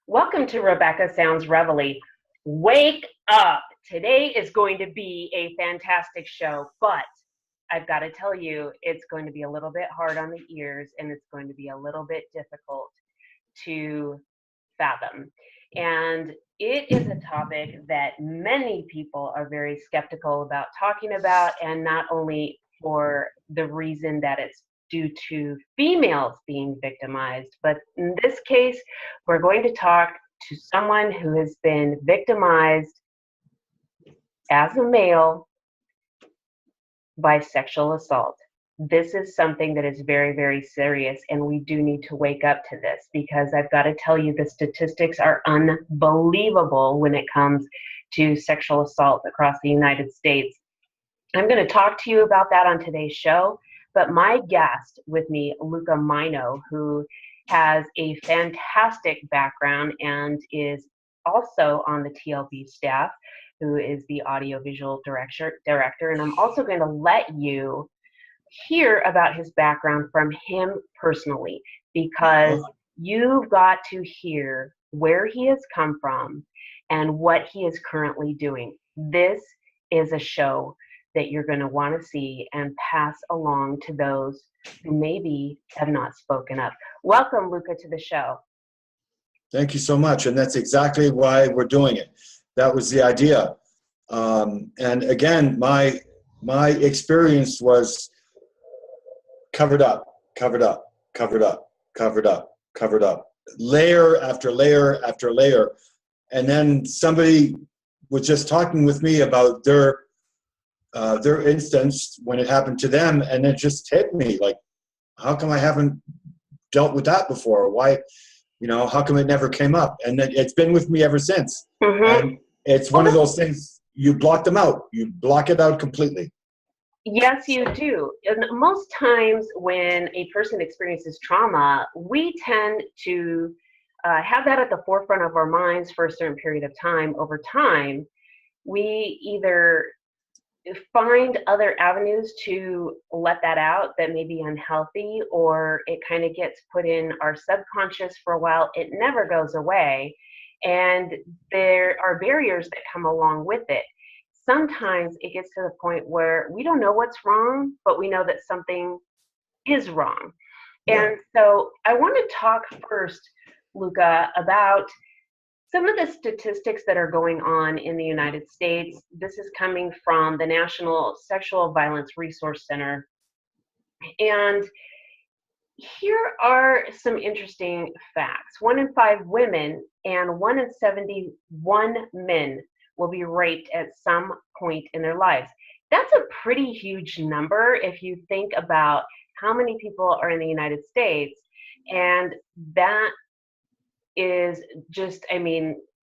Welcome to Rebecca Sounds Reveille. Wake up! Today is going to be a fantastic show, but I've got to tell you, it's going to be a little bit hard on the ears and it's going to be a little bit difficult to fathom. And it is a topic that many people are very skeptical about talking about, and not only for the reason that it's due to females being victimized, but in this case, we're going to talk to someone who has been victimized as a male by sexual assault. This is something that is very, very serious, and we do need to wake up to this, because I've got to tell you, the statistics are unbelievable when it comes to sexual assault across the United States. I'm going to talk to you about that on today's show, but my guest with me, Luca Majno, who has a fantastic background and is also on the TLB staff, who is the audiovisual director. And I'm also going to let you hear about his background from him personally, because you've got to hear where he has come from and what he is currently doing. This is a show that you're going to want to see and pass along to those who maybe have not spoken up. Welcome, Luca, to the show. Thank you so much. And that's exactly why we're doing it. That was the idea. And again, my experience was covered up, layer after layer after layer. And then somebody was just talking with me about their instance when it happened to them, and it just hit me like, how come I haven't dealt with that before? Why, how come it never came up? And it's been with me ever since. Mm-hmm. And it's one of those things, you block them out. You block it out completely. Yes, you do. And most times when a person experiences trauma, we tend to have that at the forefront of our minds for a certain period of time. Over time, we either find other avenues to let that out that may be unhealthy, or it kind of gets put in our subconscious for a while. It never goes away. And there are barriers that come along with it. Sometimes it gets to the point where we don't know what's wrong, but we know that something is wrong. Yeah. And so I want to talk first, Luca, about some of the statistics that are going on in the United States. This is coming from the National Sexual Violence Resource Center. And here are some interesting facts. 1 in 5 women and 1 in 71 men will be raped at some point in their lives. That's a pretty huge number if you think about how many people are in the United States. And that is just,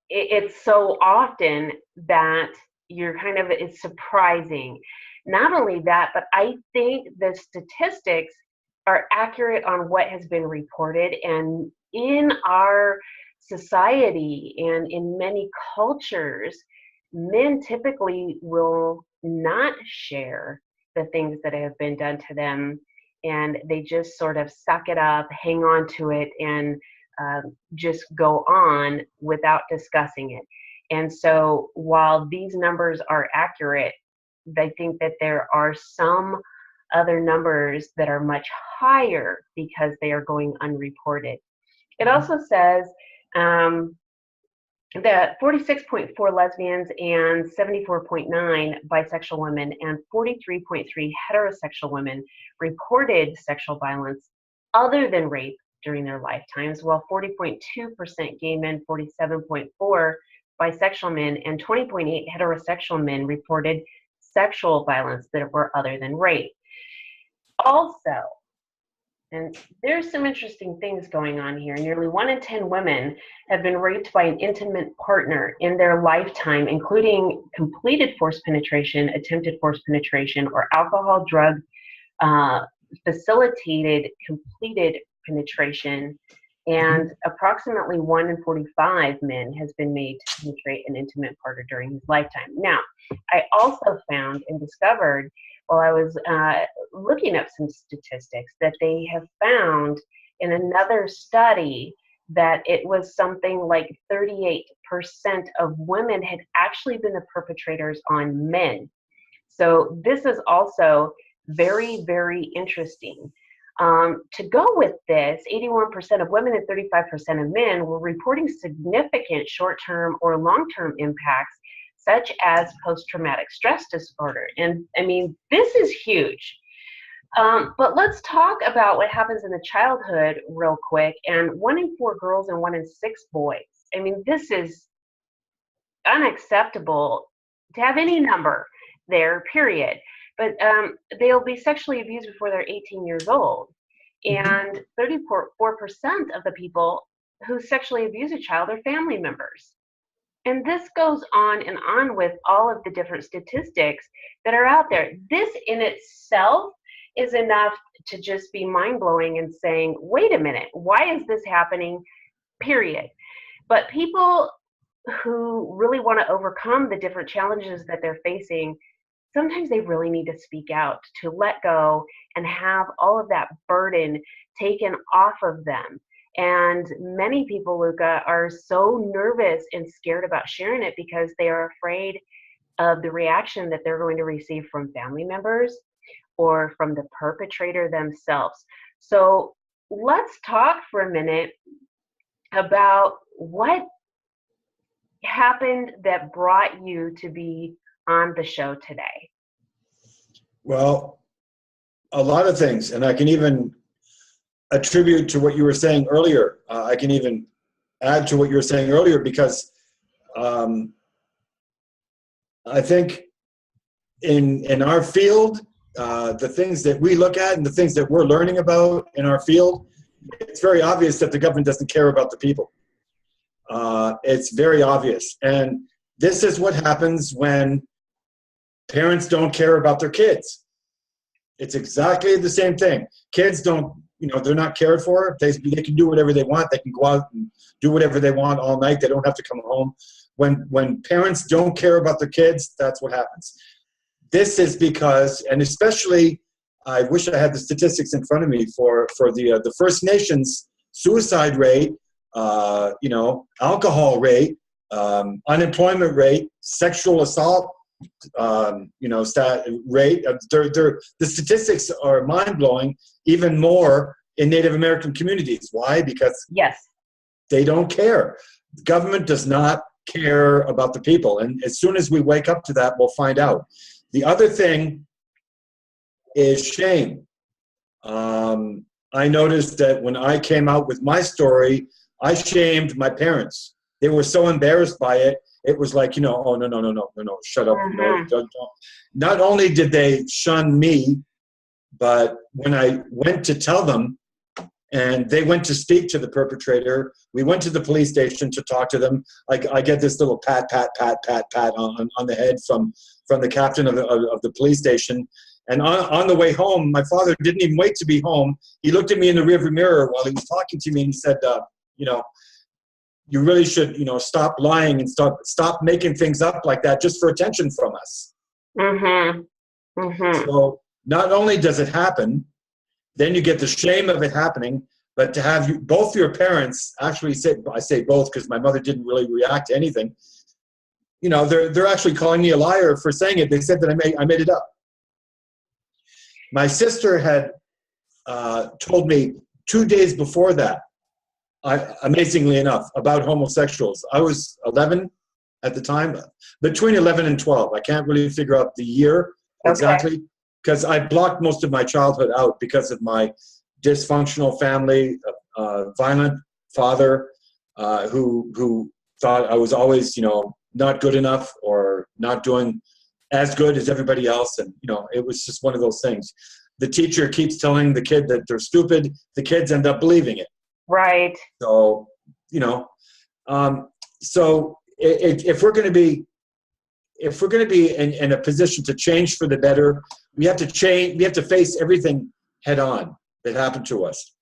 it's so often that you're kind of, it's surprising. Not only that, but I think the statistics are accurate on what has been reported. And in our society and in many cultures, men typically will not share the things that have been done to them, and they just sort of suck it up, hang on to it, and just go on without discussing it. And so while these numbers are accurate, I think that there are some other numbers that are much higher because they are going unreported. It also says that 46.4 lesbians and 74.9 bisexual women and 43.3 heterosexual women reported sexual violence other than rape during their lifetimes, while 40.2% gay men, 47.4 bisexual men, and 20.8 heterosexual men reported sexual violence that were other than rape. Also, and there's some interesting things going on here. Nearly 1 in 10 women have been raped by an intimate partner in their lifetime, including completed forced penetration, attempted forced penetration, or alcohol, drug, facilitated, completed penetration. And approximately 1 in 45 men has been made to penetrate an intimate partner during his lifetime. Now, I also found and discovered while I was looking up some statistics that they have found in another study that it was something like 38% of women had actually been the perpetrators on men. So this is also very, very interesting. To go with this, 81% of women and 35% of men were reporting significant short-term or long-term impacts, such as post-traumatic stress disorder. And I mean, this is huge. But let's talk about what happens in the childhood real quick. And 1 in 4 girls and 1 in 6 boys. I mean, this is unacceptable to have any number there, period. But they'll be sexually abused before they're 18 years old. And 34% of the people who sexually abuse a child are family members. And this goes on and on with all of the different statistics that are out there. This in itself is enough to just be mind-blowing and saying, wait a minute, why is this happening, period. But people who really want to overcome the different challenges that they're facing, sometimes they really need to speak out, to let go and have all of that burden taken off of them. And many people, Luca, are so nervous and scared about sharing it because they are afraid of the reaction that they're going to receive from family members or from the perpetrator themselves. So let's talk for a minute about what happened that brought you to be on the show today. Well, a lot of things, and I can even attribute to what you were saying earlier. I can even add to what you were saying earlier because I think in our field, the things that we look at and the things that we're learning about in our field, it's very obvious that the government doesn't care about the people. It's very obvious. And this is what happens when parents don't care about their kids. It's exactly the same thing. Kids don't, they're not cared for. They can do whatever they want. They can go out and do whatever they want all night. They don't have to come home. When parents don't care about their kids, that's what happens. This is because, and especially, I wish I had the statistics in front of me for the First Nations suicide rate, alcohol rate, unemployment rate, sexual assault, rate. The statistics are mind-blowing, even more in Native American communities. Why? Because they don't care. The government does not care about the people. And as soon as we wake up to that, we'll find out. The other thing is shame. I noticed that when I came out with my story, I shamed my parents. They were so embarrassed by it. It was like, oh, no, shut up. Don't. Not only did they shun me, but when I went to tell them, and they went to speak to the perpetrator, we went to the police station to talk to them. I get this little pat on the head from the captain of the police station. And on the way home, my father didn't even wait to be home. He looked at me in the rearview mirror while he was talking to me, and he said, you really should, stop lying and stop making things up like that just for attention from us. So not only does it happen, then you get the shame of it happening, but to have both your parents actually say, I say both because my mother didn't really react to anything. They're actually calling me a liar for saying it. They said that I made it up. My sister had told me 2 days before that, amazingly enough, about homosexuals. I was 11 at the time, between 11 and 12. I can't really figure out the year exactly, because I blocked most of my childhood out because of my dysfunctional family, violent father who thought I was always, not good enough or not doing as good as everybody else. And, it was just one of those things. The teacher keeps telling the kid that they're stupid. The kids end up believing it. Right. So, so if we're going to be in a position to change for the better, we have to change. We have to face everything head on that happened to us.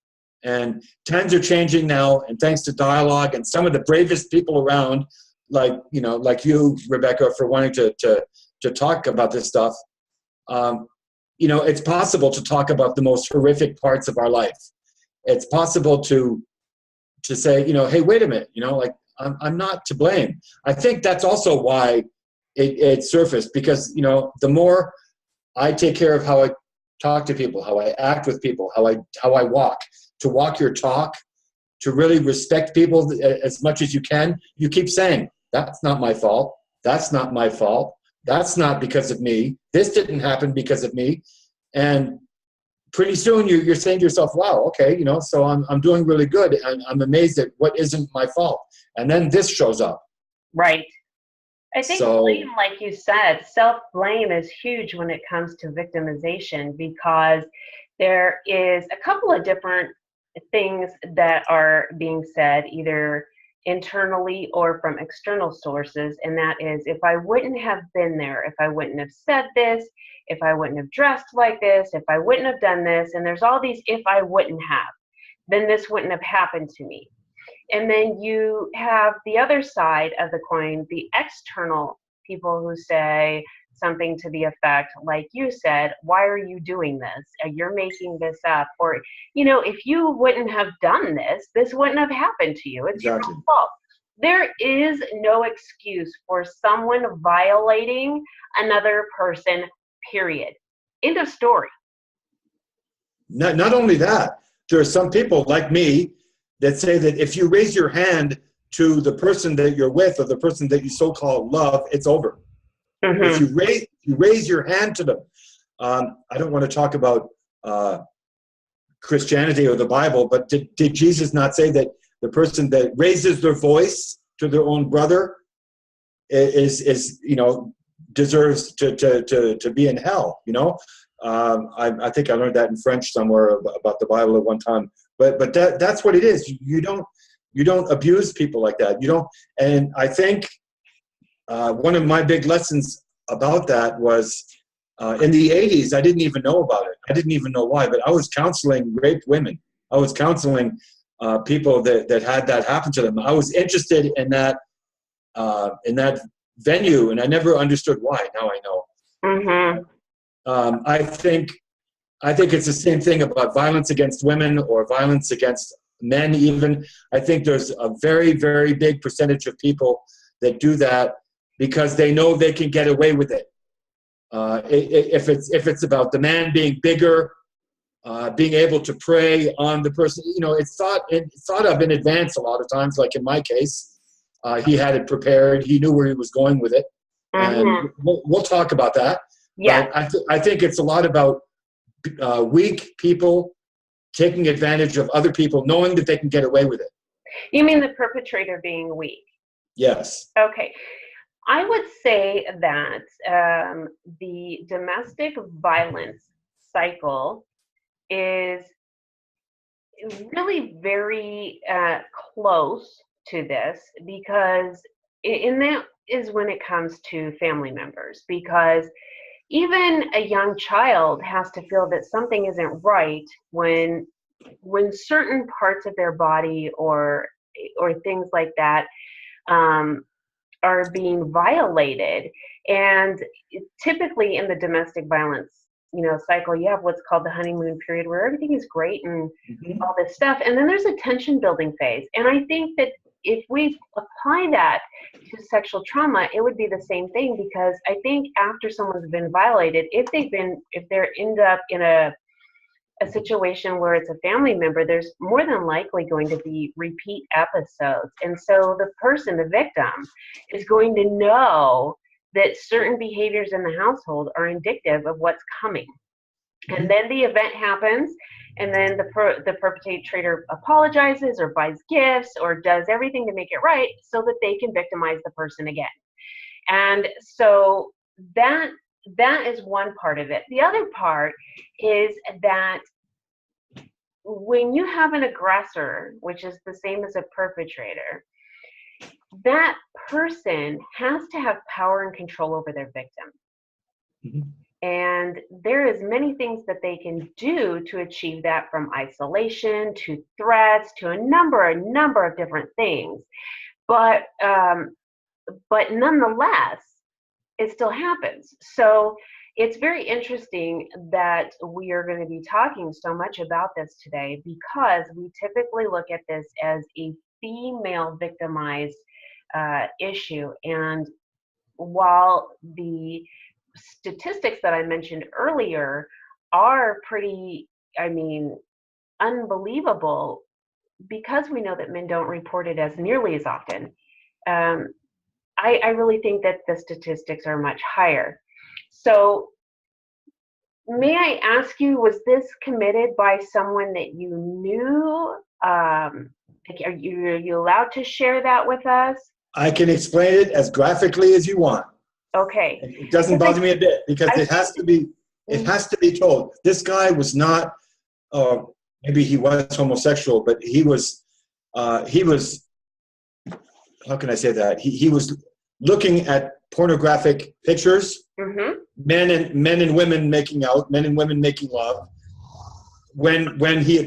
And times are changing now, and thanks to dialogue and some of the bravest people around, like you, Rebecca, for wanting to talk about this stuff. It's possible to talk about the most horrific parts of our life. It's possible to to say, hey, wait a minute, like I'm not to blame. I think that's also why it surfaced, because, the more I take care of how I talk to people, how I act with people, how I walk, to walk your talk, to really respect people as much as you can. You keep saying, that's not my fault. That's not my fault. That's not because of me. This didn't happen because of me. And pretty soon you're saying to yourself, wow, okay, so I'm doing really good. And I'm amazed at what isn't my fault. And then this shows up. Right. I think blame, like you said, self-blame is huge when it comes to victimization, because there is a couple of different things that are being said, either internally or from external sources. And that is, if I wouldn't have been there, if I wouldn't have said this, if I wouldn't have dressed like this, if I wouldn't have done this, and there's all these if I wouldn't have, then this wouldn't have happened to me. And then you have the other side of the coin, the external people who say something to the effect, like you said, why are you doing this? You're making this up. Or, if you wouldn't have done this, this wouldn't have happened to you. It's your own fault. There is no excuse for someone violating another person, period. End of story. Not only that, there are some people like me that say that if you raise your hand to the person that you're with, or the person that you so-called love, it's over. Mm-hmm. If you raise your hand to them, I don't want to talk about Christianity or the Bible, but did Jesus not say that the person that raises their voice to their own brother is deserves to be in hell? I think I learned that in French somewhere about the Bible at one time. But that's what it is. You don't abuse people like that. You don't. And I think one of my big lessons about that was in the 80s. I didn't even know about it. I didn't even know why. But I was counseling raped women. I was counseling people that had that happen to them. I was interested in that venue, and I never understood why. Now I know. Mm-hmm. I think it's the same thing about violence against women or violence against men even. I think there's a very, very big percentage of people that do that because they know they can get away with it. If it's about the man being bigger, being able to prey on the person, it's thought of in advance a lot of times. Like in my case, he had it prepared. He knew where he was going with it. Mm-hmm. And we'll talk about that. Yeah. But I think it's a lot about weak people taking advantage of other people, knowing that they can get away with it. You mean the perpetrator being weak? Yes. Okay. I would say that the domestic violence cycle is really very close to this, because that is when it comes to family members, because even a young child has to feel that something isn't right when certain parts of their body or things like that are being violated. And typically in the domestic violence cycle, you have what's called the honeymoon period, where everything is great and all this stuff, and then there's a tension building phase. And I think that if we apply that to sexual trauma, it would be the same thing, because I think after someone's been violated, if they end up in a situation where it's a family member, there's more than likely going to be repeat episodes. And so the person, the victim, is going to know that certain behaviors in the household are indicative of what's coming. And then the event happens, and then the perpetrator apologizes or buys gifts or does everything to make it right so that they can victimize the person again. And so that is one part of it. The other part is that when you have an aggressor, which is the same as a perpetrator, that person has to have power and control over their victim. Mm-hmm. And there is many things that they can do to achieve that, from isolation to threats to a number of different things. But nonetheless, it still happens. So it's very interesting that we are going to be talking so much about this today, because we typically look at this as a female victimized issue. And while the statistics that I mentioned earlier are pretty, I mean, unbelievable, because we know that men don't report it as nearly as often, I really think that the statistics are much higher. So may I ask you, was this committed by someone that you knew? Are you allowed to share that with us? I can explain it as graphically as you want. Okay. It doesn't bother me a bit, because it has to be. It has to be told. This guy was not. Maybe he was homosexual, but he was. How can I say that? He was looking at pornographic pictures, men and women making out, men and women making love. When he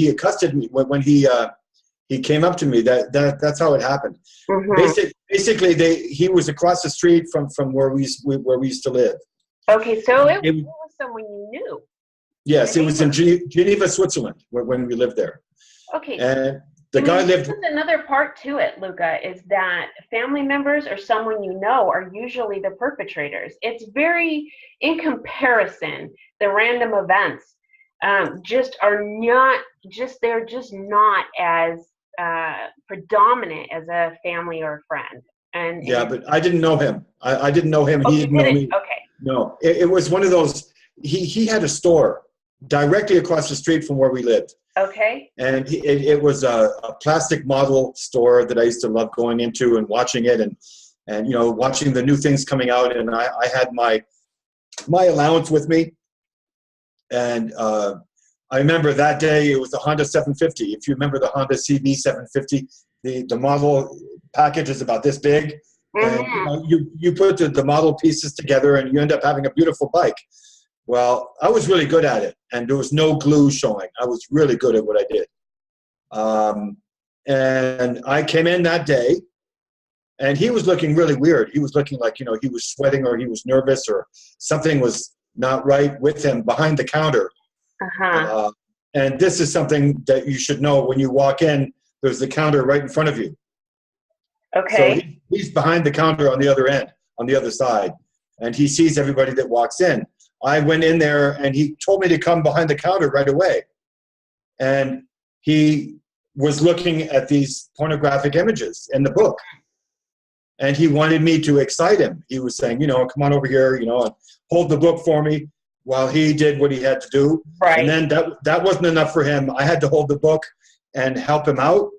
accosted me, when he came up to me, that's how it happened. Basically, he was across the street from where we used to live. Okay, so it was someone you knew. Yes, it was in Geneva, Switzerland, when we lived there. Okay. And the guy lived. There's another part to it, Luca, is that family members or someone you know are usually the perpetrators. It's very, in comparison, the random events they're just not as predominant as a family or a friend. And but I didn't know him. I didn't know him. He didn't know me. Okay. No, it was one of those. He had a store directly across the street from where we lived. Okay. And it was a plastic model store that I used to love going into and watching it, and watching the new things coming out. And I had my allowance with me, and I remember that day it was the Honda 750. If you remember the Honda CB 750, the model package is about this big, and you put the model pieces together, and you end up having a beautiful bike. Well, I was really good at it, and there was no glue showing. I was really good at what I did. And I came in that day, and he was looking really weird. He was looking like, he was sweating, or he was nervous, or something was not right with him behind the counter. And this is something that you should know. When you walk in, there's the counter right in front of you. Okay. So he's behind the counter on the other end, on the other side, and he sees everybody that walks in. I went in there, and he told me to come behind the counter right away. And he was looking at these pornographic images in the book. And he wanted me to excite him. He was saying, come on over here, and hold the book for me while he did what he had to do. Right. And then that wasn't enough for him. I had to hold the book and help him out.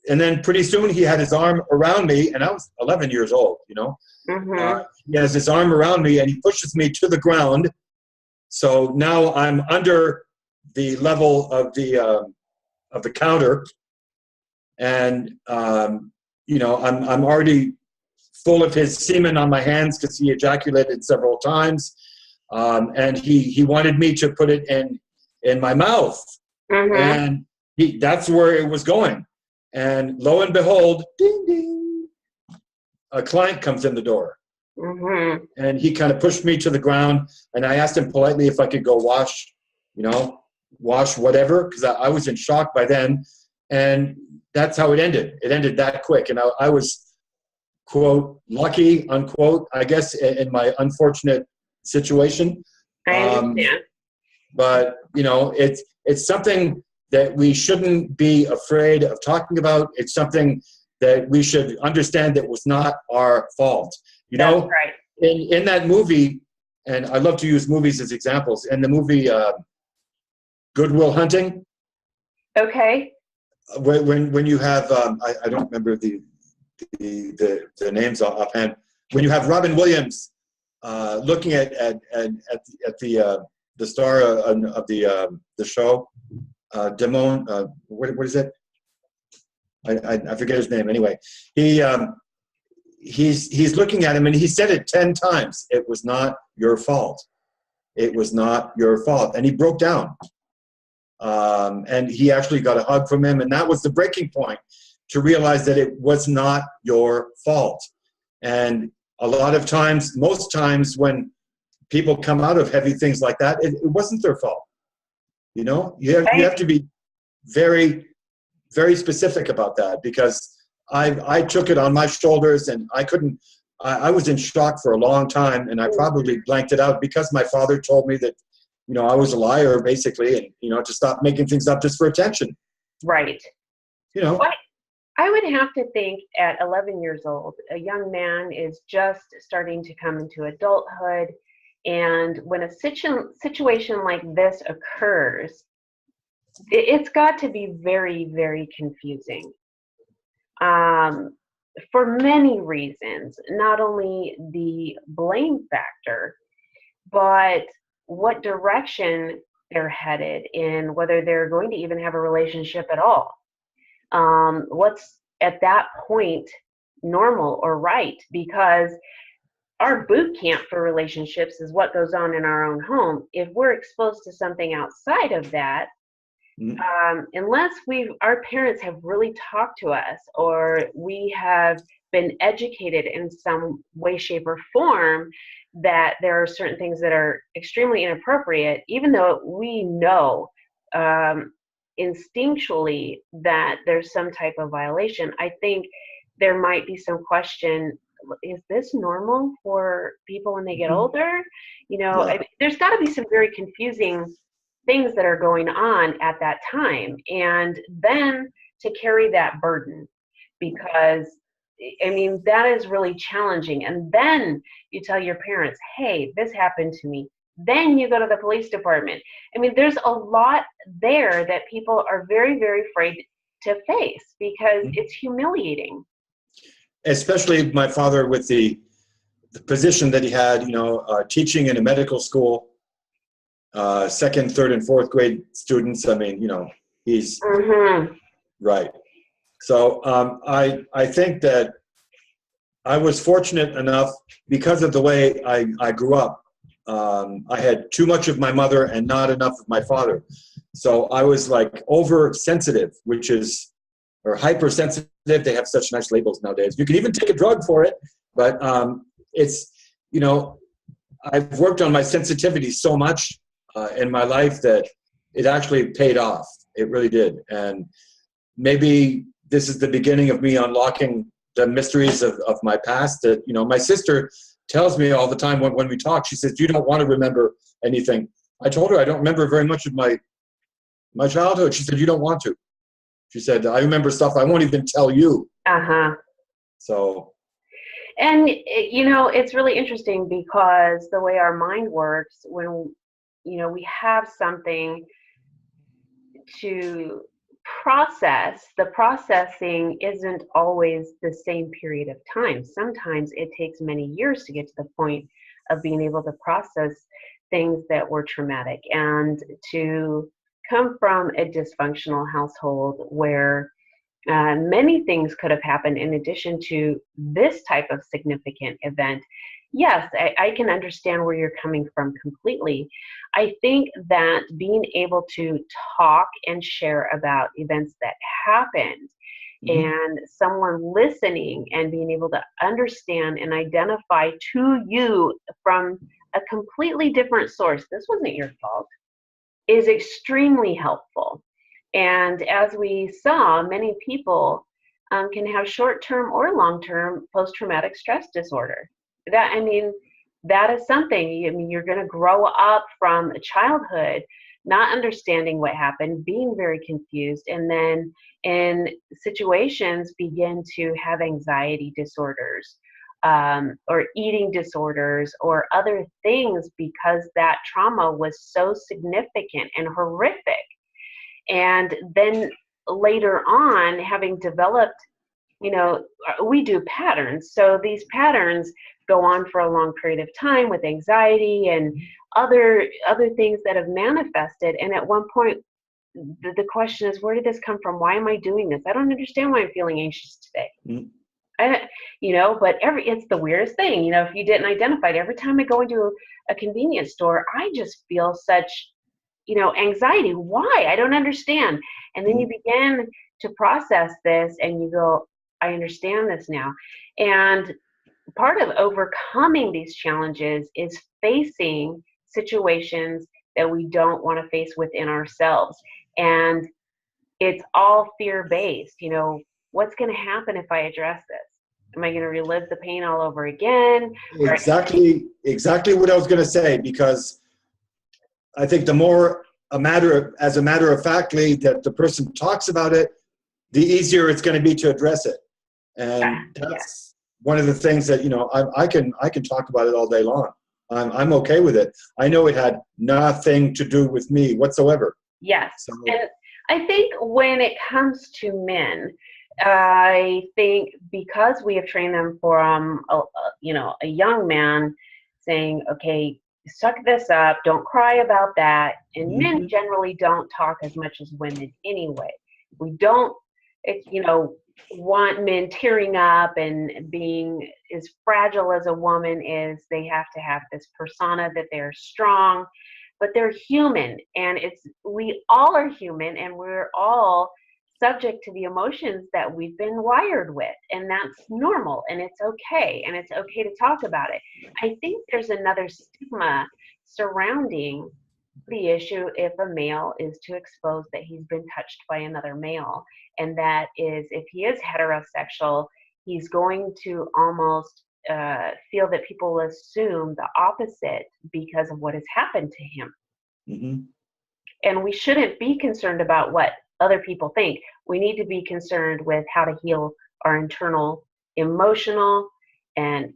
And then pretty soon he had his arm around me, and I was 11 years old, he has his arm around me, and he pushes me to the ground. So now I'm under the level of the counter, and I'm already full of his semen on my hands, because he ejaculated several times, and he wanted me to put it in my mouth, and that's where it was going. And lo and behold, ding ding, a client comes in the door. And he kind of pushed me to the ground, and I asked him politely if I could go wash whatever, because I was in shock by then. And that's how it ended. It ended that quick. And I was, quote, lucky, unquote, I guess, in my unfortunate situation. I understand. But, it's something that we shouldn't be afraid of talking about. It's something that we should understand that was not our fault. That's right. In that movie, and I love to use movies as examples, in the movie Good Will Hunting. Okay. When you have, I don't remember the names offhand. When you have Robin Williams looking at the star of the show, Damon, what is it? I forget his name. Anyway, he's looking at him, and he said it 10 times. It was not your fault. It was not your fault. And he broke down. And he actually got a hug from him, and that was the breaking point to realize that it was not your fault. And a lot of times, most times when people come out of heavy things like that, it wasn't their fault. You know, you have to be very, very specific about that, because I took it on my shoulders, and I was in shock for a long time, and I probably blanked it out because my father told me that, you know, I was a liar, basically, and, you know, to stop making things up just for attention. Right. You know. I would have to think at 11 years old, a young man is just starting to come into adulthood. And when a situation like this occurs, it's got to be very, very confusing. For many reasons, not only the blame factor, but what direction they're headed in, whether they're going to even have a relationship at all. What's at that point normal or right? Because our boot camp for relationships is what goes on in our own home. If we're exposed to something outside of that, unless our parents have really talked to us, or we have been educated in some way, shape, or form that there are certain things that are extremely inappropriate, even though we know instinctually that there's some type of violation, I think there might be some question, is this normal for people when they get older? You know, Yeah. there's got to be some very confusing things that are going on at that time. And then to carry that burden, because I mean, that is really challenging. And then you tell your parents, hey, this happened to me. Then you go to the police department. I mean, there's a lot there that people are very, very afraid to face, because it's humiliating. Especially my father, with the position that he had, you know, teaching in a medical school, second, third, and fourth grade students. I mean, you know, he's right. So I think that I was fortunate enough, because of the way I grew up. I had too much of my mother and not enough of my father. So I was like oversensitive, or hypersensitive. They have such nice labels nowadays. You can even take a drug for it, but it's, you know, I've worked on my sensitivity so much in my life that it actually paid off. It really did. And maybe this is the beginning of me unlocking the mysteries of my past that, you know, my sister tells me all the time when we talk. She says, you don't want to remember anything. I told her I don't remember very much of my childhood. She said, you don't want to. She said, I remember stuff I won't even tell you. So. And, you know, it's really interesting, because the way our mind works, when, you know, we have something to process, the processing isn't always the same period of time. Sometimes it takes many years to get to the point of being able to process things that were traumatic. And to come from a dysfunctional household where many things could have happened in addition to this type of significant event, yes, I can understand where you're coming from completely. I think that being able to talk and share about events that happened, and someone listening and being able to understand and identify to you from a completely different source, this wasn't your fault, is extremely helpful. And as we saw, many people can have short-term or long-term post-traumatic stress disorder. That, I mean, that is something. I mean, you're going to grow up from childhood not understanding what happened, being very confused, and then in situations begin to have anxiety disorders, or eating disorders, or other things, because that trauma was so significant and horrific. And then later on, having developed, you know, we do patterns. So these patterns go on for a long period of time with anxiety and other things that have manifested. And at one point, the question is, where did this come from? Why am I doing this? I don't understand why I'm feeling anxious today. You know, but it's the weirdest thing. You know, if you didn't identify it, every time I go into a convenience store, I just feel such, you know, anxiety. Why? I don't understand. And then you begin to process this and you go, I understand this now. And part of overcoming these challenges is facing situations that we don't want to face within ourselves. And it's all fear-based. What's going to happen if I address this? Am I going to relive the pain all over again? Exactly what I was going to say, because I think the more as a matter of factly that the person talks about it, the easier it's going to be to address it. And that's one of the things that, I can talk about it all day long. I'm okay with it. I know it had nothing to do with me whatsoever. Yes. So, and I think when it comes to men, I think because we have trained them from a young man saying, okay, suck this up, don't cry about that. And men generally don't talk as much as women anyway. We don't, want men tearing up and being as fragile as a woman is. They have to have this persona that they're strong, but they're human, and we all are human, and we're all subject to the emotions that we've been wired with, and that's normal, and it's okay to talk about it. I think there's another stigma surrounding the issue if a male is to expose that he's been touched by another male, and that is, if he is heterosexual, he's going to almost feel that people will assume the opposite because of what has happened to him. And we shouldn't be concerned about what other people think. We need to be concerned with how to heal our internal emotional and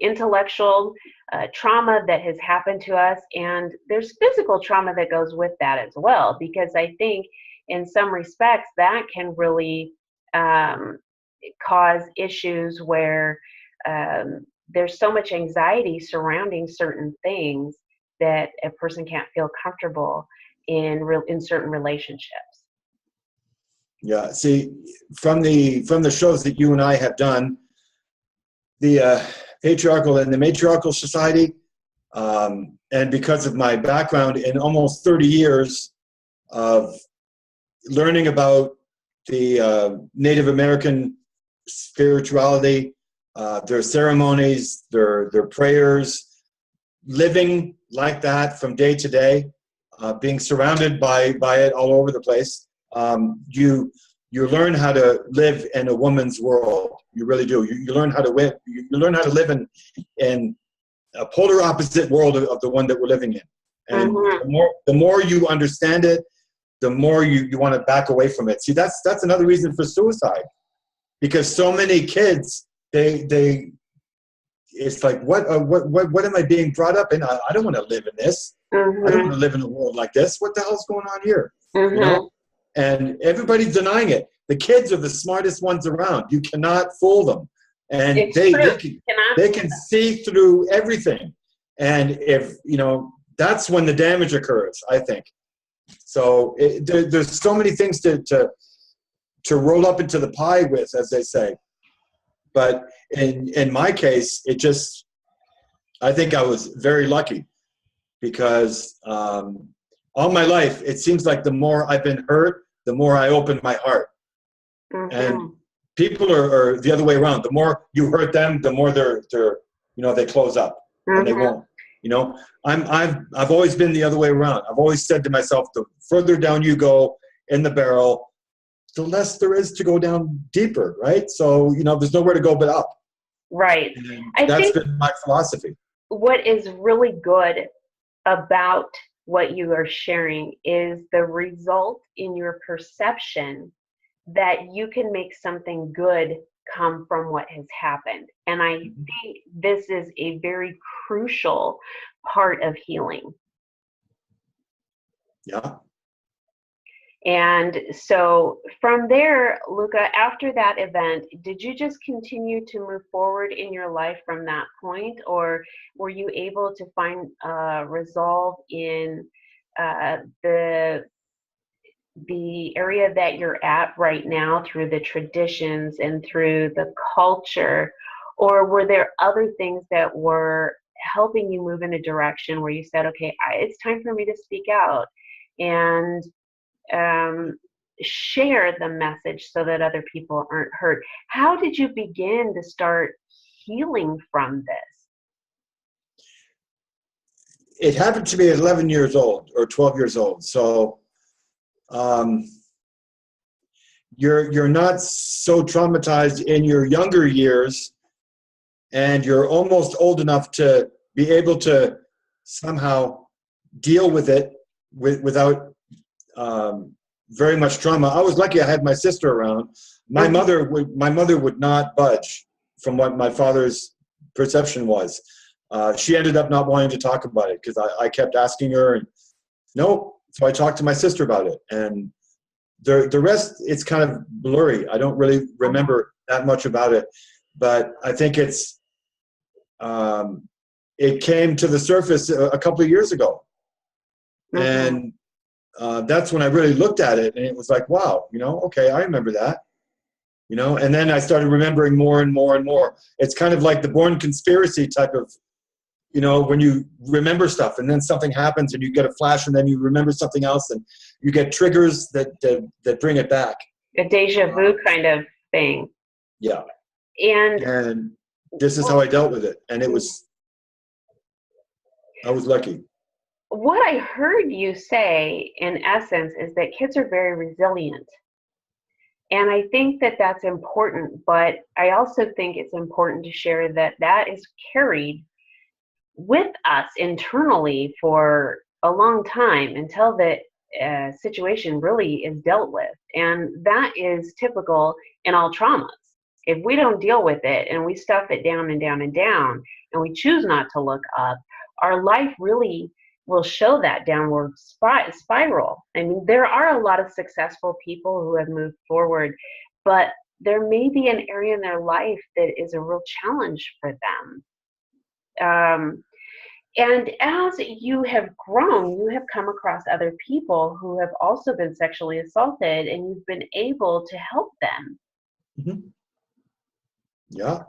intellectual trauma that has happened to us. And there's physical trauma that goes with that as well, because I think in some respects that can really cause issues where there's so much anxiety surrounding certain things that a person can't feel comfortable in certain relationships. Yeah, see, from the shows that you and I have done, the patriarchal and the matriarchal society, and because of my background in almost 30 years of learning about the Native American spirituality, their ceremonies, their prayers, living like that from day to day, being surrounded by it all over the place, you learn how to live in a woman's world. You really do. You learn how to live. You learn how to live in a polar opposite world of the one that we're living in. And the more you understand it, the more you want to back away from it. See, that's another reason for suicide, because so many kids, it's like, what am I being brought up in? I don't want to live in this. I don't want to live in a world like this. What the hell's going on here? And everybody's denying it. The kids are the smartest ones around. You cannot fool them. And they can see through everything. And if, that's when the damage occurs, I think. So there's so many things to roll up into the pie with, as they say. But in my case, I think I was very lucky, because all my life, it seems like the more I've been hurt, the more I open my heart. And people are the other way around. The more you hurt them, the more they close up, and they won't. I've always been the other way around. I've always said to myself, the further down you go in the barrel, the less there is to go down deeper, right? So, there's nowhere to go but up. Right. That's been my philosophy. What is really good about what you are sharing is the result in your perception that you can make something good come from what has happened. And I think this is a very crucial part of healing. Yeah. And so from there, Luca, after that event, did you just continue to move forward in your life from that point, or were you able to find resolve in the area that you're at right now through the traditions and through the culture, or were there other things that were helping you move in a direction where you said, okay, it's time for me to speak out? And share the message so that other people aren't hurt. How did you begin to start healing from this? It happened to me at 11 years old or 12 years old. So you're not so traumatized in your younger years, and you're almost old enough to be able to somehow deal with it without very much trauma. I was lucky I had my sister around. My mother would not budge from what my father's perception was. She ended up not wanting to talk about it because I kept asking her, and no. So I talked to my sister about it, and the rest, it's kind of blurry. I don't really remember that much about it, but I think it's it came to the surface a couple of years ago, and that's when I really looked at it, and it was like, wow, okay, I remember that, and then I started remembering more and more and more. It's kind of like the Born Conspiracy type of, when you remember stuff and then something happens and you get a flash and then you remember something else and you get triggers that bring it back. A deja vu kind of thing. Yeah. And this is how I dealt with it. And I was lucky. What I heard you say, in essence, is that kids are very resilient. And I think that that's important, but I also think it's important to share that that is carried with us internally for a long time until the situation really is dealt with. And that is typical in all traumas. If we don't deal with it and we stuff it down and down and down, and we choose not to look up, our life really will show that downward spiral. I mean, there are a lot of successful people who have moved forward, but there may be an area in their life that is a real challenge for them. And as you have grown, you have come across other people who have also been sexually assaulted, and you've been able to help them. Mm-hmm. Yeah.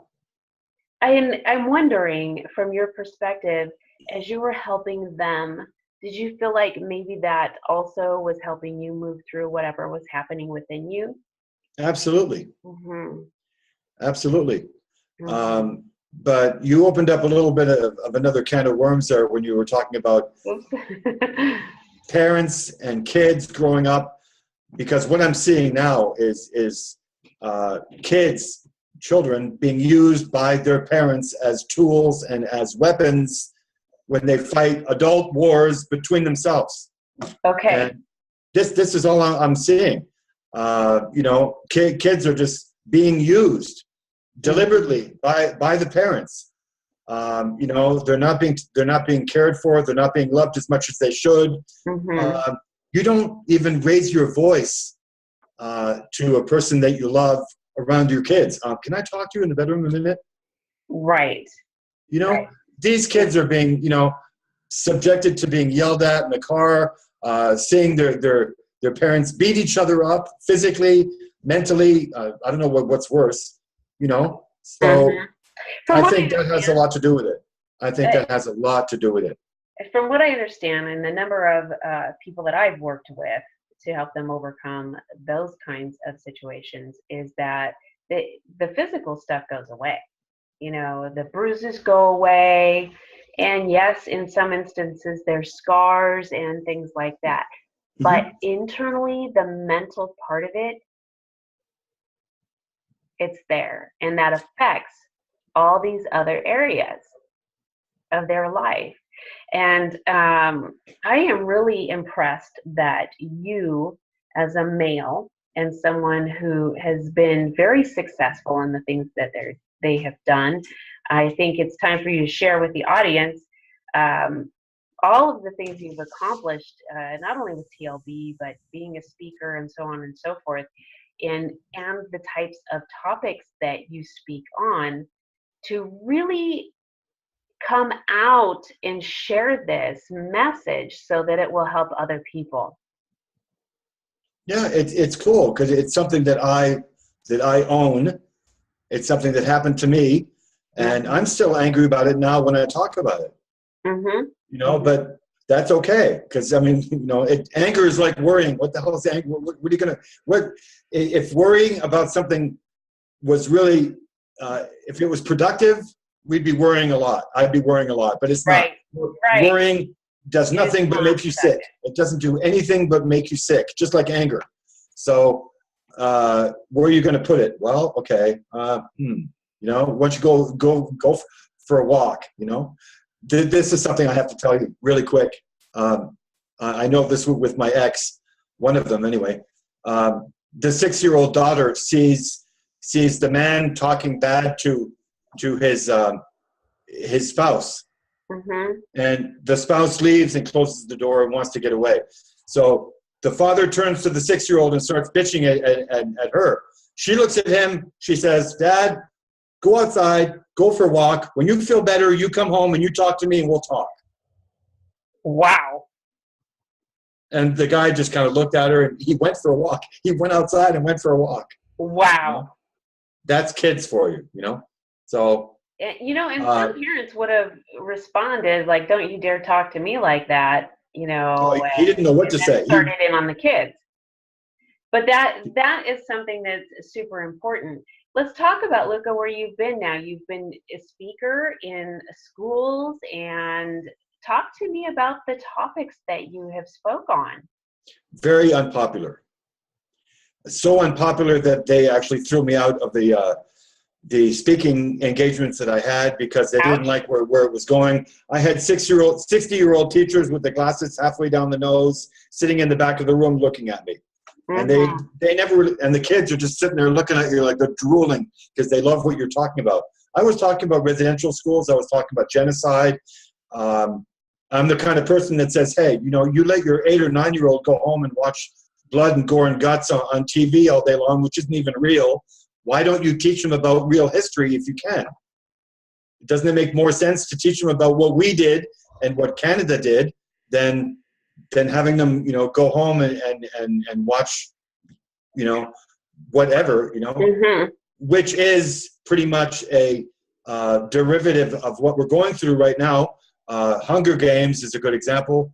I'm wondering, from your perspective, as you were helping them, did you feel like maybe that also was helping you move through whatever was happening within you? Absolutely. Mm-hmm. Absolutely. Mm-hmm. But you opened up a little bit of another can of worms there when you were talking about parents and kids growing up, because what I'm seeing now is children being used by their parents as tools and as weapons when they fight adult wars between themselves. Okay. And this is all I'm seeing. Kids are just being used deliberately by the parents. They're not being cared for. They're not being loved as much as they should. Mm-hmm. You don't even raise your voice to a person that you love around your kids. Can I talk to you in the bedroom a minute? Right. Right. These kids are being, subjected to being yelled at in the car, seeing their parents beat each other up physically, mentally. I don't know what's worse, So I think that has a lot to do with it. From what I understand, and the number of people that I've worked with to help them overcome those kinds of situations, is that the physical stuff goes away. The bruises go away. And yes, in some instances, there's scars and things like that. Mm-hmm. But internally, the mental part of it, it's there. And that affects all these other areas of their life. And I am really impressed that you, as a male and someone who has been very successful in the things that they have done, I think it's time for you to share with the audience all of the things you've accomplished, not only with TLB, but being a speaker and so on and so forth, and the types of topics that you speak on, to really come out and share this message so that it will help other people. Yeah, it's cool because it's something that I own. It's something that happened to me, and I'm still angry about it now when I talk about it. Mm-hmm. But that's okay. Because I mean, you know, anger is like worrying. What the hell is anger? What are you gonna? What if worrying about something was really? If it was productive, we'd be worrying a lot. I'd be worrying a lot, but it's not. Right. Right. Worrying does nothing but make you sick. It doesn't do anything but make you sick, just like anger. So, where are you going to put it? Well, okay. You know, why don't you go for a walk? You know, this is something I have to tell you really quick. I know this with my ex, one of them anyway. The 6-year-old daughter sees the man talking bad to his spouse. Mm-hmm. And the spouse leaves and closes the door and wants to get away. So the father turns to the 6-year-old and starts bitching at her. She looks at him. She says, "Dad, go outside, go for a walk. When you feel better, you come home and you talk to me and we'll talk." Wow. And the guy just kind of looked at her and he went for a walk. He went outside and went for a walk. Wow. You know? That's kids for you, you know? So. You know, and some parents would have responded like, "Don't you dare talk to me like that," you know. He didn't know what to say. Started in on the kids. But that is something that's super important. Let's talk about, Luca, where you've been now. You've been a speaker in schools, and talk to me about the topics that you have spoke on. Very unpopular. So unpopular that they actually threw me out of the speaking engagements that I had because they didn't like where it was going. I had 60-year-old teachers with the glasses halfway down the nose sitting in the back of the room looking at me. And they never really, and the kids are just sitting there looking at you like they're drooling because they love what you're talking about. I was talking about residential schools. I was talking about genocide. I'm the kind of person that says, hey, you know, you let your 8 or 9-year-old go home and watch blood and gore and guts on TV all day long, which isn't even real. Why don't you teach them about real history if you can? Doesn't it make more sense to teach them about what we did and what Canada did than having them, you know, go home and watch, you know, whatever, you know, which is pretty much a derivative of what we're going through right now. Hunger Games is a good example.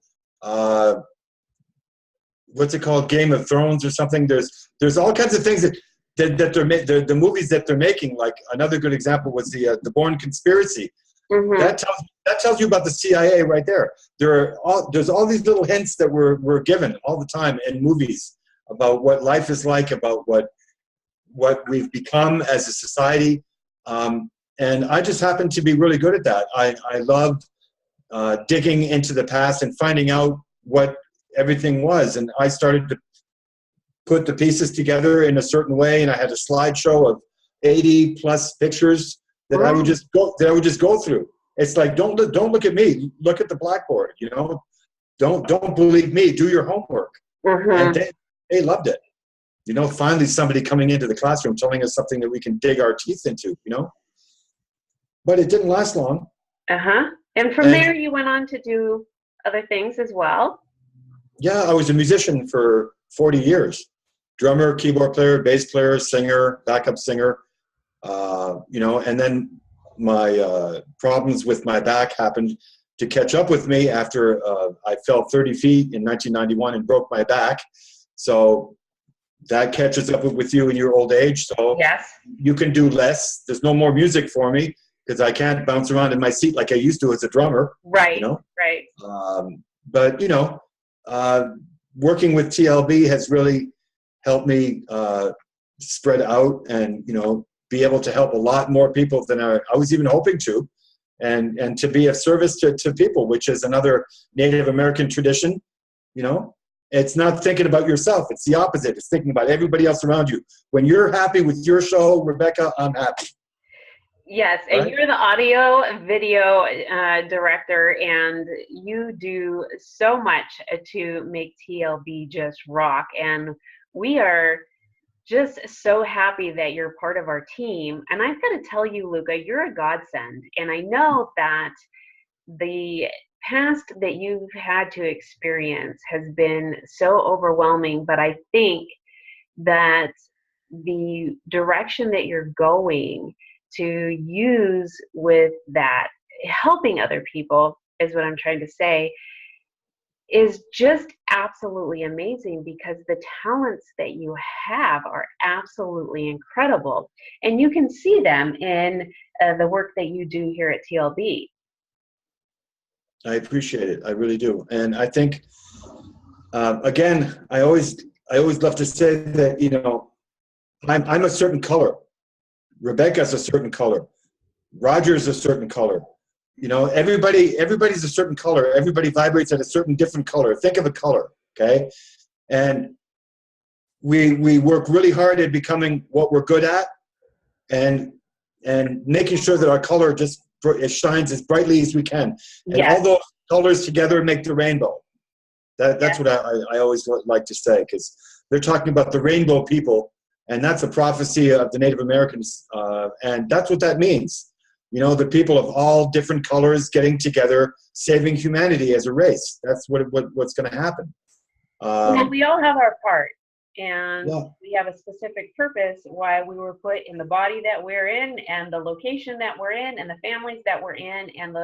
What's it called? Game of Thrones or something. There's all kinds of things that the movies that they're making. Like another good example was the Bourne Conspiracy. That tells you about the CIA right there. There's all these little hints that we're given all the time in movies about what life is like, about what we've become as a society. And I just happen to be really good at that. I loved digging into the past and finding out what everything was. And I started to put the pieces together in a certain way, and I had a slideshow of 80 plus pictures that I would just go through. It's like, don't look at me, look at the blackboard, you know. Don't believe me, do your homework. And they loved it. You know, finally somebody coming into the classroom telling us something that we can dig our teeth into, you know. But it didn't last long. And from there you went on to do other things as well. Yeah, I was a musician for 40 years. Drummer, keyboard player, bass player, singer, backup singer, you know, and then my problems with my back happened to catch up with me after I fell 30 feet in 1991 and broke my back. So that catches up with you in your old age. So you can do less. There's no more music for me because I can't bounce around in my seat like I used to as a drummer. Right, you know? right. But, you know, working with TLB has really helped me spread out and, you know, be able to help a lot more people than I was even hoping to, and to be of service to people, which is another Native American tradition. You know, it's not thinking about yourself. It's the opposite. It's thinking about everybody else around you. When you're happy with your show, Rebecca, I'm happy. Yes, and you're the audio video director, and you do so much to make TLB just rock. And we are just so happy that you're part of our team. And I've got to tell you, Luca, you're a godsend. And I know that the past that you've had to experience has been so overwhelming, but I think that the direction that you're going to use with that, helping other people is what I'm trying to say, is just absolutely amazing, because the talents that you have are absolutely incredible. And you can see them in the work that you do here at TLB. I appreciate it. I really do. And I think, again, I always love to say that, you know, I'm a certain color. Rebecca's a certain color. Roger's a certain color. You know, everybody's a certain color. Everybody vibrates at a certain different color. Think of a color, okay? And we work really hard at becoming what we're good at, and making sure that our color just it shines as brightly as we can. And Yes. all those colors together make the rainbow. That's Yes. what I always like to say, because they're talking about the rainbow people, and that's a prophecy of the Native Americans, and that's what that means. You know, the people of all different colors getting together, saving humanity as a race. That's what's going to happen. And we all have our part, and Yeah. we have a specific purpose why we were put in the body that we're in, and the location that we're in, and the families that we're in, and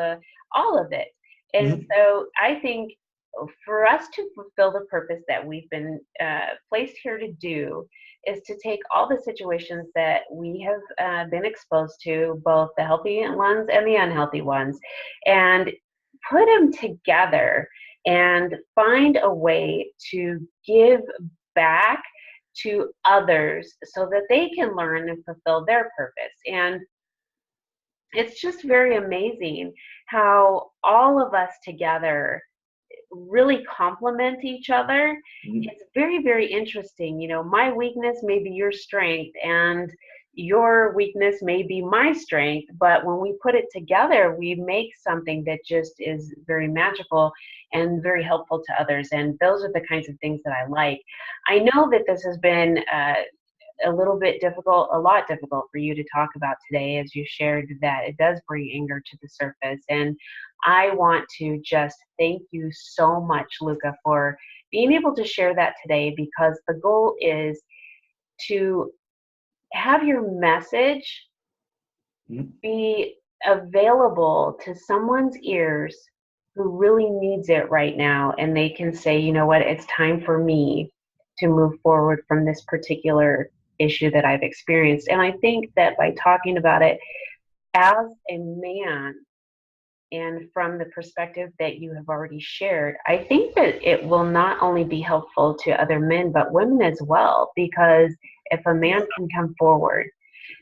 all of it. And so I think for us to fulfill the purpose that we've been placed here to do, is to take all the situations that we have been exposed to, both the healthy ones and the unhealthy ones, and put them together and find a way to give back to others so that they can learn and fulfill their purpose. And it's just very amazing how all of us together really complement each other. It's very, very interesting. You know, my weakness may be your strength, and your weakness may be my strength, but when we put it together, we make something that just is very magical and very helpful to others. And those are the kinds of things that I like. I know that this has been a little bit difficult, a lot difficult for you to talk about today, as you shared that it does bring anger to the surface. And I want to just thank you so much, Luca, for being able to share that today, because the goal is to have your message be available to someone's ears who really needs it right now, and they can say, you know what, it's time for me to move forward from this particular issue that I've experienced. And I think that by talking about it as a man, and from the perspective that you have already shared, I think that it will not only be helpful to other men, but women as well. Because if a man can come forward,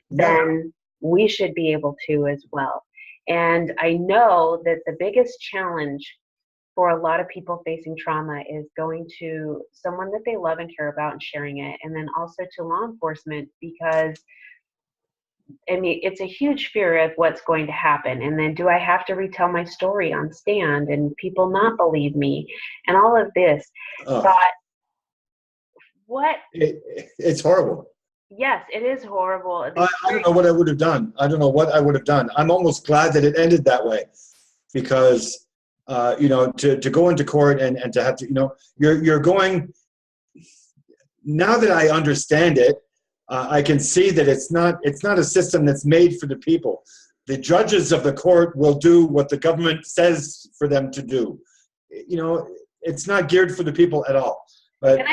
then we should be able to as well. And I know that the biggest challenge for a lot of people facing trauma is going to someone that they love and care about and sharing it, and then also to law enforcement, because I mean, it's a huge fear of what's going to happen. And then do I have to retell my story on stand and people not believe me and all of this? But what? It's horrible. Yes, it is horrible. I don't know what I would have done. I don't know what I would have done. I'm almost glad that it ended that way, because, you know, to go into court and to have to, you know, you're going, now that I understand it, I can see that it's not a system that's made for the people. The judges of the court will do what the government says for them to do. You know, it's not geared for the people at all. But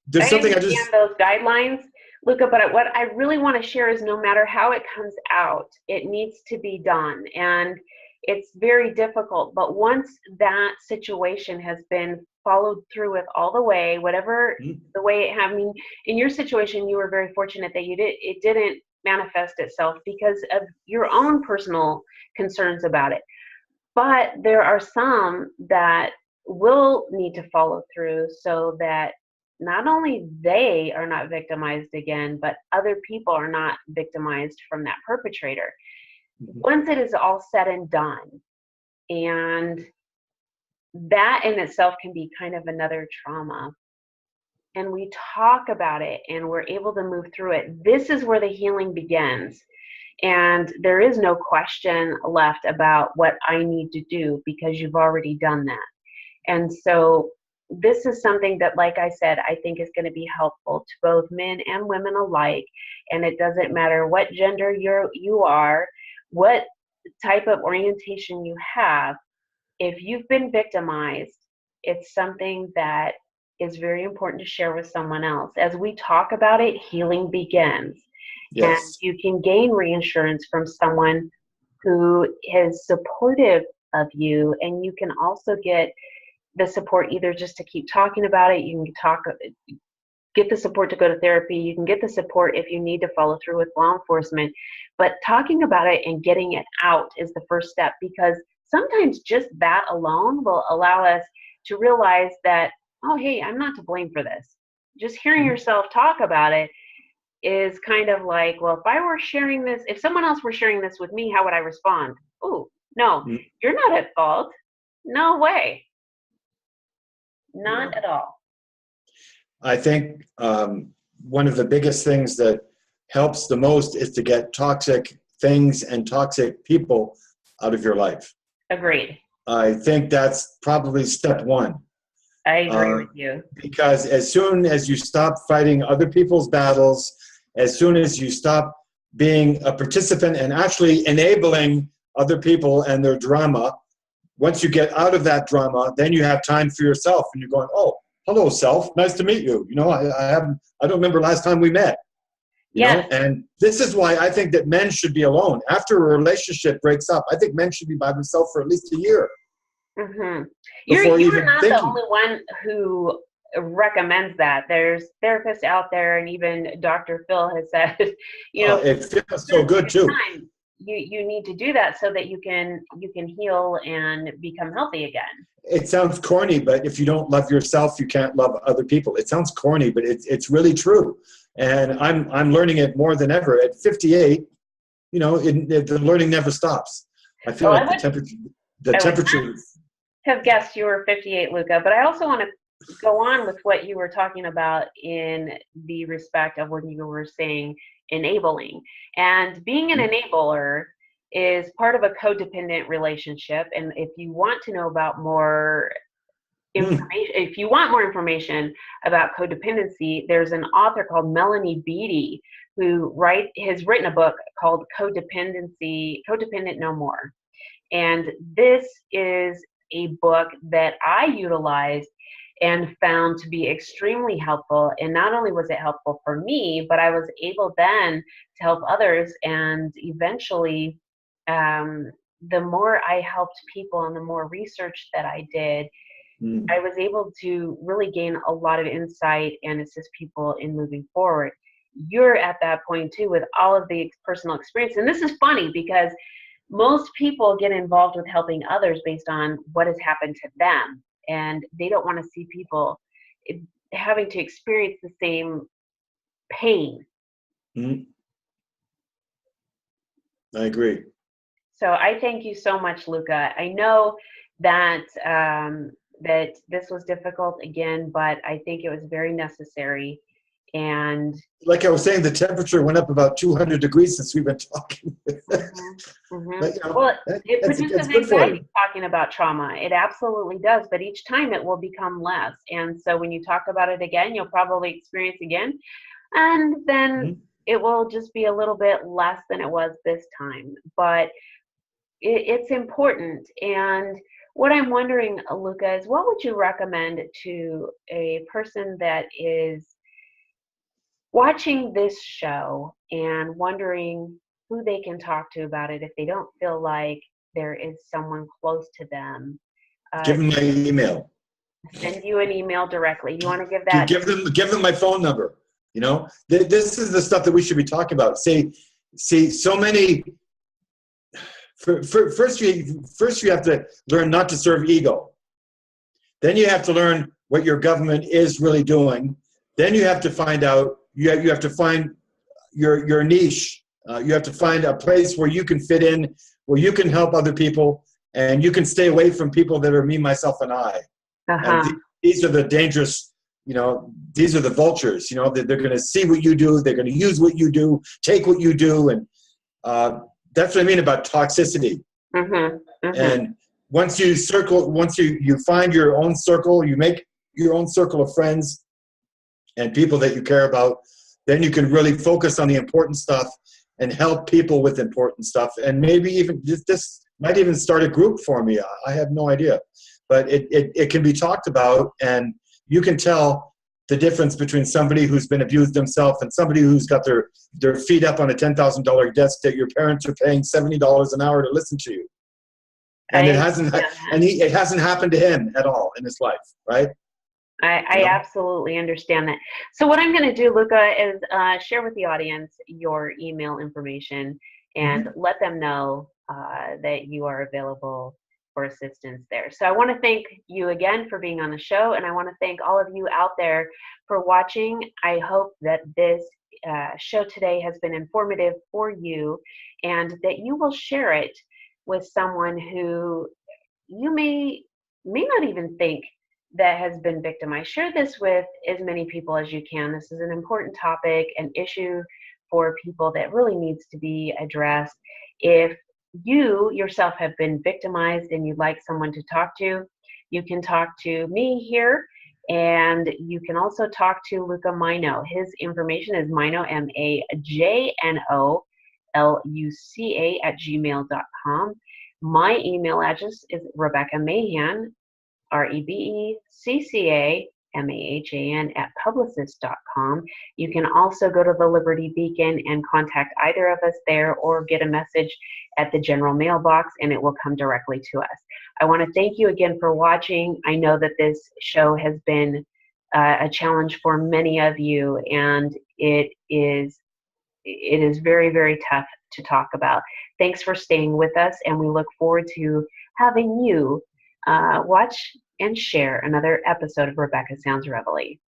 there's something I just those guidelines, Luca. But what I really want to share is, no matter how it comes out, it needs to be done, and it's very difficult. But once that situation has been followed through with all the way, whatever the way it, I mean, in your situation, you were very fortunate that it didn't manifest itself because of your own personal concerns about it. But there are some that will need to follow through, so that not only they are not victimized again, but other people are not victimized from that perpetrator. Once it is all said and done, and that in itself can be kind of another trauma, and we talk about it and we're able to move through it, this is where the healing begins. And there is no question left about what I need to do, because you've already done that. And so this is something that, like I said, I think is going to be helpful to both men and women alike. And it doesn't matter what gender you are, what type of orientation you have. If you've been victimized it's something that is very important to share with someone else. As we talk about it, healing begins. Yes. And you can gain reassurance from someone who is supportive of you, and you can also get the support either just to keep talking about it. You can get the support to go to therapy. You can get the support if you need to follow through with law enforcement. But talking about it and getting it out is the first step, because sometimes just that alone will allow us to realize that, oh, hey, I'm not to blame for this. Just hearing yourself talk about it is kind of like, well, if I were sharing this, if someone else were sharing this with me, how would I respond? Oh, no, you're not at fault. No way. Not at all. I think one of the biggest things that helps the most is to get toxic things and toxic people out of your life. Agreed. I think that's probably step one. I agree with you. Because as soon as you stop fighting other people's battles, as soon as you stop being a participant and actually enabling other people and their drama, once you get out of that drama, then you have time for yourself, and you're going, oh, hello, self. Nice to meet you. You know, I don't remember last time we met. You know? And this is why I think that men should be alone. After a relationship breaks up, I think men should be by themselves for at least a year. Mm-hmm. You're not the only one who recommends that. There's therapists out there, and even Dr. Phil has said, you know, it feels so good too. You need to do that so that you can heal and become healthy again. It sounds corny, but if you don't love yourself, you can't love other people. It sounds corny, but it's really true. And I'm learning it more than ever. At 58, you know, the learning never stops. I feel like the temperature. Have guessed you were 58, Luca, but I also want to go on with what you were talking about in the respect of when you were saying enabling. And being an enabler is part of a codependent relationship. And if you want to know about more information, if you want more information about codependency, there's an author called Melanie Beattie who has written a book called Codependent No More. And this is a book that I utilized and found to be extremely helpful. And not only was it helpful for me, but I was able then to help others. And eventually, the more I helped people and the more research that I did, I was able to really gain a lot of insight and assist people in moving forward. You're at that point too with all of the personal experience. And this is funny because most people get involved with helping others based on what has happened to them. And they don't want to see people having to experience the same pain. I agree. So I thank you so much, Luca. I know that that this was difficult again, but I think it was very necessary. And like I was saying, the temperature went up about 200 degrees since we've been talking. But, you know, well, it produces anxiety talking about trauma. It absolutely does, but each time it will become less. And so when you talk about it again, you'll probably experience again, and then it will just be a little bit less than it was this time. But it's important. And what I'm wondering, Luca, is what would you recommend to a person that is watching this show and wondering who they can talk to about it if they don't feel like there is someone close to them? Give them my email. Send you an email directly. You want to give that? Give them my phone number. You know, this is the stuff that we should be talking about. See, so many. First you have to learn not to serve ego. Then you have to learn what your government is really doing. Then you have to find out. You have to find your niche. You have to find a place where you can fit in, where you can help other people, and you can stay away from people that are me, myself, and I. And these are the dangerous, you know, these are the vultures, you know, they're going to see what you do. They're going to use what you do, take what you do. And that's what I mean about toxicity. And once you find your own circle, you make your own circle of friends and people that you care about, then you can really focus on the important stuff and help people with important stuff. And maybe even this might even start a group for me. I have no idea. but it can be talked about, and you can tell the difference between somebody who's been abused themselves and somebody who's got their feet up on a $10,000 desk that your parents are paying $70 an hour to listen to you. And it hasn't happened to him at all in his life, right? I absolutely understand that. So what I'm going to do, Luca, is share with the audience your email information and let them know that you are available for assistance there. So I want to thank you again for being on the show, and I want to thank all of you out there for watching. I hope that this show today has been informative for you, and that you will share it with someone who you may not even think that has been victimized. Share this with as many people as you can. This is an important topic, an issue for people that really needs to be addressed. If you yourself have been victimized and you'd like someone to talk to, you can talk to me here, and you can also talk to Luca Majno. His information is Majno, MAJNOLUCA @gmail.com. My email address is Rebecca Mahan, REBECCA MAHAN @publicist.com. You can also go to the Liberty Beacon and contact either of us there, or get a message at the general mailbox and it will come directly to us. I want to thank you again for watching. I know that this show has been a challenge for many of you, and it is very, very tough to talk about. Thanks for staying with us, and we look forward to having you watch and share another episode of Rebecca Sounds Reveille.